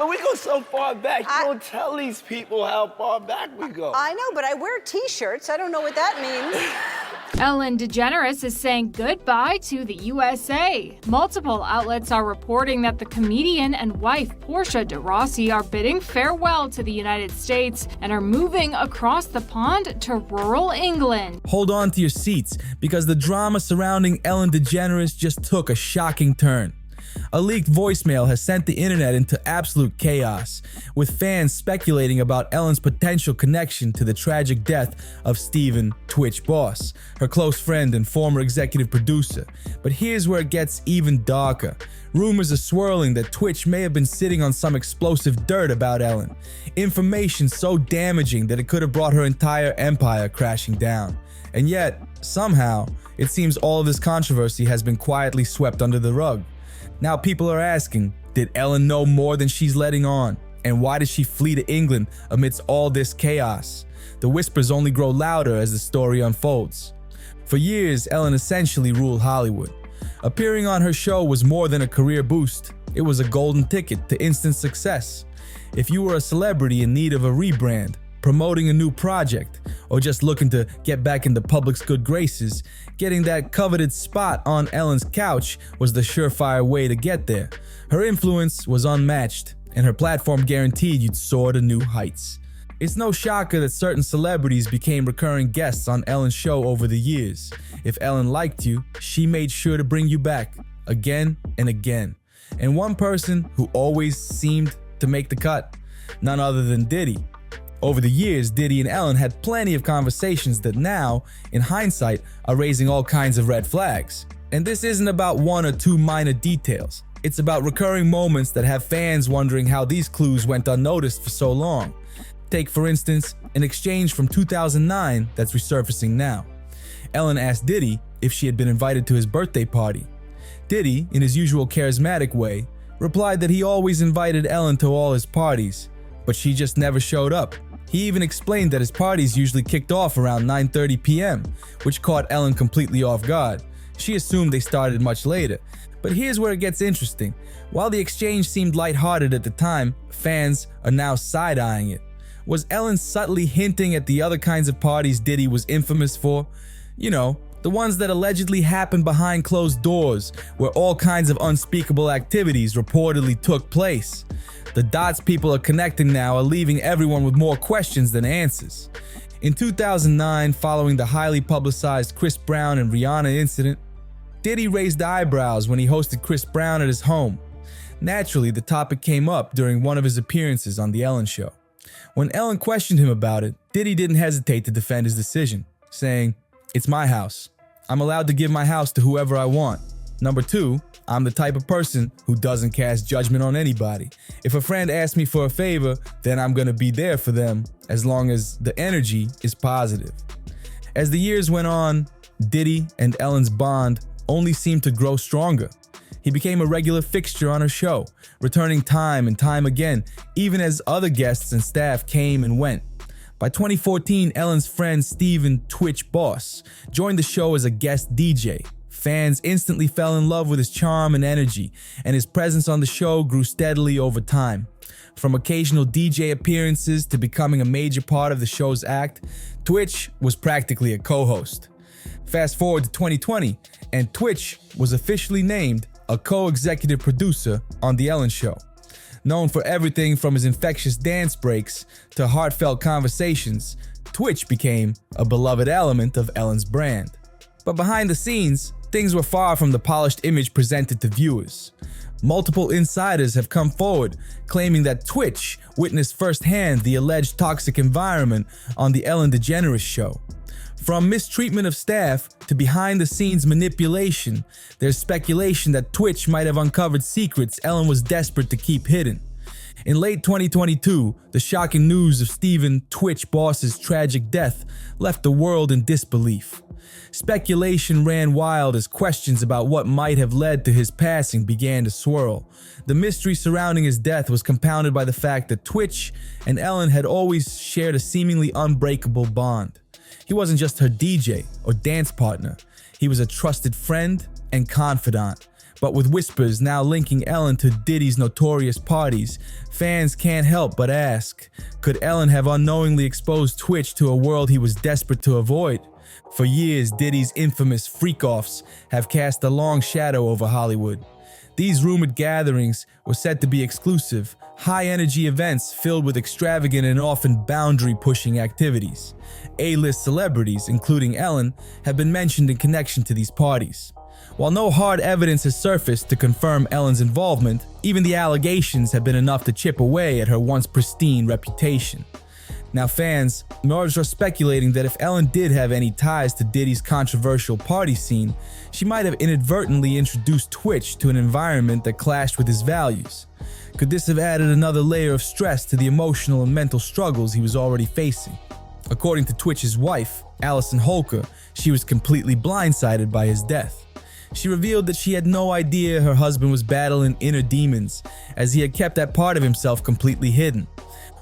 Ellen, we go so far back. You don't tell these people how far back we go. I know, but I wear T-shirts. I don't know what that means. Ellen DeGeneres is saying goodbye to the USA. Multiple outlets are reporting that the comedian and wife Portia de Rossi are bidding farewell to the United States and are moving across the pond to rural England. Hold on to your seats, because the drama surrounding Ellen DeGeneres just took a shocking turn. A leaked voicemail has sent the internet into absolute chaos, with fans speculating about Ellen's potential connection to the tragic death of Steven Twitch Boss, her close friend and former executive producer. But here's where it gets even darker. Rumors are swirling that Twitch may have been sitting on some explosive dirt about Ellen, information so damaging that it could have brought her entire empire crashing down. And yet, somehow, it seems all of this controversy has been quietly swept under the rug. Now people are asking, did Ellen know more than she's letting on? And why did she flee to England amidst all this chaos? The whispers only grow louder as the story unfolds. For years, Ellen essentially ruled Hollywood. Appearing on her show was more than a career boost. It was a golden ticket to instant success. If you were a celebrity in need of a rebrand, promoting a new project, or just looking to get back in the public's good graces, getting that coveted spot on Ellen's couch was the surefire way to get there. Her influence was unmatched, and her platform guaranteed you'd soar to new heights. It's no shocker that certain celebrities became recurring guests on Ellen's show over the years. If Ellen liked you, she made sure to bring you back, again and again. And one person who always seemed to make the cut, none other than Diddy. Over the years, Diddy and Ellen had plenty of conversations that now, in hindsight, are raising all kinds of red flags. And this isn't about one or two minor details. It's about recurring moments that have fans wondering how these clues went unnoticed for so long. Take, for instance, an exchange from 2009 that's resurfacing now. Ellen asked Diddy if she had been invited to his birthday party. Diddy, in his usual charismatic way, replied that he always invited Ellen to all his parties, but she just never showed up. He even explained that his parties usually kicked off around 9:30 p.m., which caught Ellen completely off guard. She assumed they started much later. But here's where it gets interesting. While the exchange seemed lighthearted at the time, fans are now side-eyeing it. Was Ellen subtly hinting at the other kinds of parties Diddy was infamous for? You know, the ones that allegedly happened behind closed doors, where all kinds of unspeakable activities reportedly took place. The dots people are connecting now are leaving everyone with more questions than answers. In 2009, following the highly publicized Chris Brown and Rihanna incident, Diddy raised eyebrows when he hosted Chris Brown at his home. Naturally, the topic came up during one of his appearances on The Ellen Show. When Ellen questioned him about it, Diddy didn't hesitate to defend his decision, saying, "It's my house. I'm allowed to give my house to whoever I want. Number two, I'm the type of person who doesn't cast judgment on anybody. If a friend asks me for a favor, then I'm gonna be there for them as long as the energy is positive." As the years went on, Diddy and Ellen's bond only seemed to grow stronger. He became a regular fixture on her show, returning time and time again, even as other guests and staff came and went. By 2014, Ellen's friend Steven Twitch Boss joined the show as a guest DJ. Fans instantly fell in love with his charm and energy, and his presence on the show grew steadily over time. From occasional DJ appearances to becoming a major part of the show's act, Twitch was practically a co-host. Fast forward to 2020, and Twitch was officially named a co-executive producer on The Ellen Show. Known for everything from his infectious dance breaks to heartfelt conversations, Twitch became a beloved element of Ellen's brand. But behind the scenes, things were far from the polished image presented to viewers. Multiple insiders have come forward claiming that Twitch witnessed firsthand the alleged toxic environment on The Ellen DeGeneres Show. From mistreatment of staff to behind-the-scenes manipulation, there's speculation that Twitch might have uncovered secrets Ellen was desperate to keep hidden. In late 2022, the shocking news of Steven Twitch Boss's tragic death left the world in disbelief. Speculation ran wild as questions about what might have led to his passing began to swirl. The mystery surrounding his death was compounded by the fact that Twitch and Ellen had always shared a seemingly unbreakable bond. He wasn't just her DJ or dance partner. He was a trusted friend and confidant. But with whispers now linking Ellen to Diddy's notorious parties, fans can't help but ask, could Ellen have unknowingly exposed Twitch to a world he was desperate to avoid? For years, Diddy's infamous freak-offs have cast a long shadow over Hollywood. These rumored gatherings were said to be exclusive, high-energy events filled with extravagant and often boundary-pushing activities. A-list celebrities, including Ellen, have been mentioned in connection to these parties. While no hard evidence has surfaced to confirm Ellen's involvement, even the allegations have been enough to chip away at her once pristine reputation. Now fans are speculating that if Ellen did have any ties to Diddy's controversial party scene, she might have inadvertently introduced Twitch to an environment that clashed with his values. Could this have added another layer of stress to the emotional and mental struggles he was already facing? According to Twitch's wife, Allison Holker, she was completely blindsided by his death. She revealed that she had no idea her husband was battling inner demons, as he had kept that part of himself completely hidden.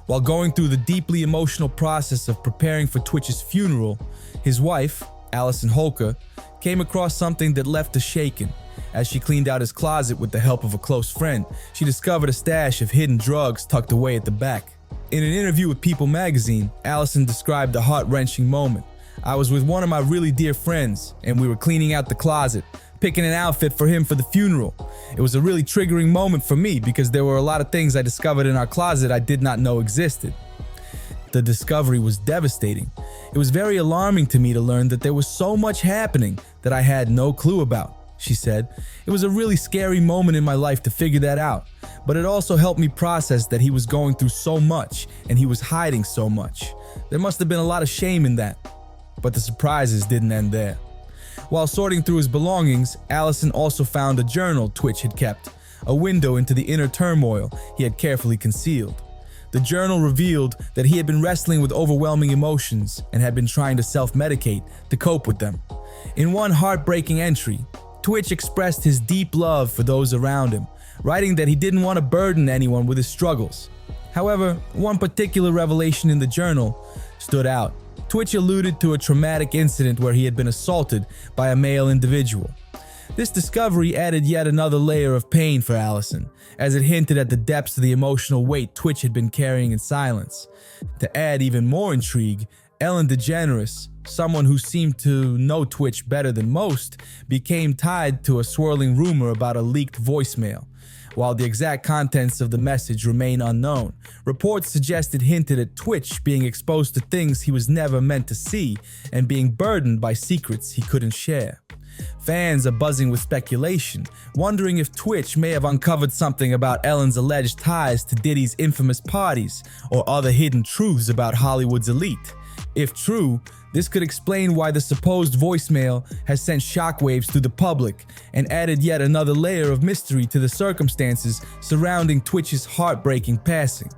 While going through the deeply emotional process of preparing for Twitch's funeral, his wife, Allison Holker, came across something that left her shaken. As she cleaned out his closet with the help of a close friend, she discovered a stash of hidden drugs tucked away at the back. In an interview with People magazine, Allison described the heart-wrenching moment. "I was with one of my really dear friends, and we were cleaning out the closet, picking an outfit for him for the funeral. It was a really triggering moment for me because there were a lot of things I discovered in our closet I did not know existed." The discovery was devastating. "It was very alarming to me to learn that there was so much happening that I had no clue about," she said. "It was a really scary moment in my life to figure that out, but it also helped me process that he was going through so much and he was hiding so much. There must have been a lot of shame in that." But the surprises didn't end there. While sorting through his belongings, Allison also found a journal Twitch had kept, a window into the inner turmoil he had carefully concealed. The journal revealed that he had been wrestling with overwhelming emotions and had been trying to self-medicate to cope with them. In one heartbreaking entry, Twitch expressed his deep love for those around him, writing that he didn't want to burden anyone with his struggles. However, one particular revelation in the journal stood out. Twitch alluded to a traumatic incident where he had been assaulted by a male individual. This discovery added yet another layer of pain for Allison, as it hinted at the depths of the emotional weight Twitch had been carrying in silence. To add even more intrigue, Ellen DeGeneres, someone who seemed to know Twitch better than most, became tied to a swirling rumor about a leaked voicemail. While the exact contents of the message remain unknown, reports suggested hinted at Twitch being exposed to things he was never meant to see and being burdened by secrets he couldn't share. Fans are buzzing with speculation, wondering if Twitch may have uncovered something about Ellen's alleged ties to Diddy's infamous parties or other hidden truths about Hollywood's elite. If true, this could explain why the supposed voicemail has sent shockwaves through the public and added yet another layer of mystery to the circumstances surrounding Twitch's heartbreaking passing.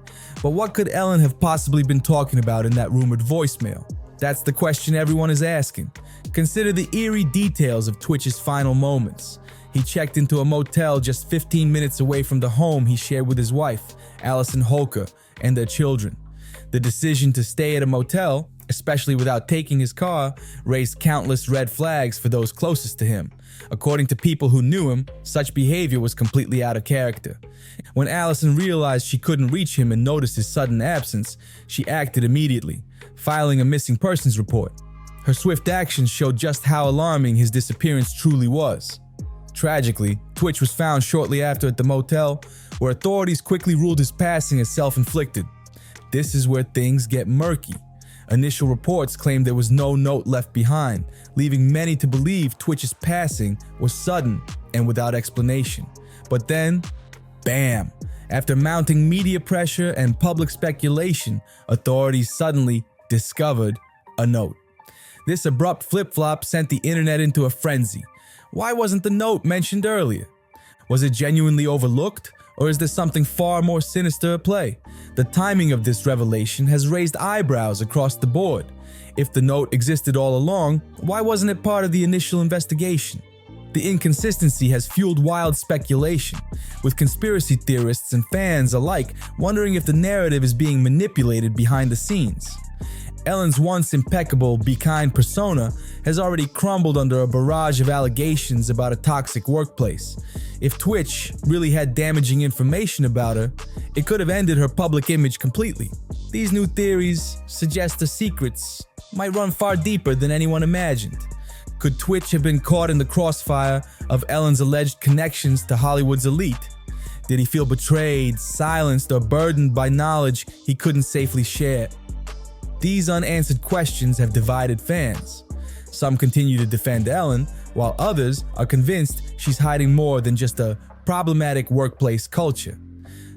But what could Ellen have possibly been talking about in that rumored voicemail? That's the question everyone is asking. Consider the eerie details of Twitch's final moments. He checked into a motel just 15 minutes away from the home he shared with his wife, Allison Holker, and their children. The decision to stay at a motel, especially without taking his car, raised countless red flags for those closest to him. According to people who knew him, such behavior was completely out of character. When Allison realized she couldn't reach him and noticed his sudden absence, she acted immediately, filing a missing persons report. Her swift actions showed just how alarming his disappearance truly was. Tragically, Twitch was found shortly after at the motel, where authorities quickly ruled his passing as self-inflicted. This is where things get murky. Initial reports claimed there was no note left behind, leaving many to believe Twitch's passing was sudden and without explanation. But then, bam! After mounting media pressure and public speculation, authorities suddenly discovered a note. This abrupt flip-flop sent the internet into a frenzy. Why wasn't the note mentioned earlier? Was it genuinely overlooked? Or is there something far more sinister at play? The timing of this revelation has raised eyebrows across the board. If the note existed all along, why wasn't it part of the initial investigation? The inconsistency has fueled wild speculation, with conspiracy theorists and fans alike wondering if the narrative is being manipulated behind the scenes. Ellen's once impeccable, be kind persona has already crumbled under a barrage of allegations about a toxic workplace. If Twitch really had damaging information about her, it could have ended her public image completely. These new theories suggest the secrets might run far deeper than anyone imagined. Could Twitch have been caught in the crossfire of Ellen's alleged connections to Hollywood's elite? Did he feel betrayed, silenced, or burdened by knowledge he couldn't safely share? These unanswered questions have divided fans. Some continue to defend Ellen, while others are convinced she's hiding more than just a problematic workplace culture.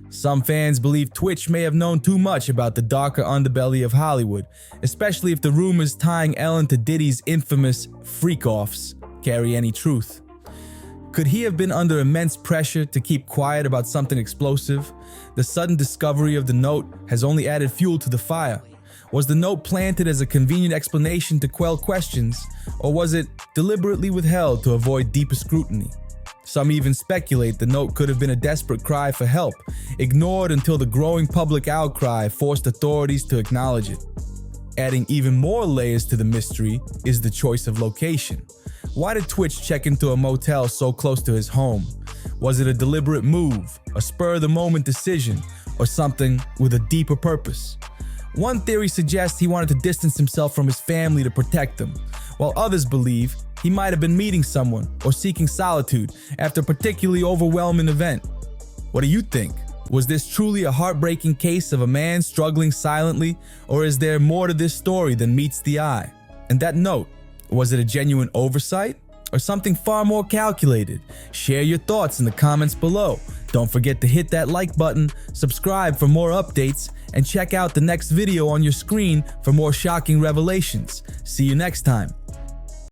Some fans believe Twitch may have known too much about the darker underbelly of Hollywood, especially if the rumors tying Ellen to Diddy's infamous freak-offs carry any truth. Could he have been under immense pressure to keep quiet about something explosive? The sudden discovery of the note has only added fuel to the fire. Was the note planted as a convenient explanation to quell questions, or was it deliberately withheld to avoid deeper scrutiny? Some even speculate the note could have been a desperate cry for help, ignored until the growing public outcry forced authorities to acknowledge it. Adding even more layers to the mystery is the choice of location. Why did Twitch check into a motel so close to his home? Was it a deliberate move, a spur-of-the-moment decision, or something with a deeper purpose? One theory suggests he wanted to distance himself from his family to protect them, while others believe he might have been meeting someone or seeking solitude after a particularly overwhelming event. What do you think? Was this truly a heartbreaking case of a man struggling silently, or is there more to this story than meets the eye? And that note, was it a genuine oversight or something far more calculated? Share your thoughts in the comments below. Don't forget to hit that like button, subscribe for more updates, and check out the next video on your screen for more shocking revelations. See you next time.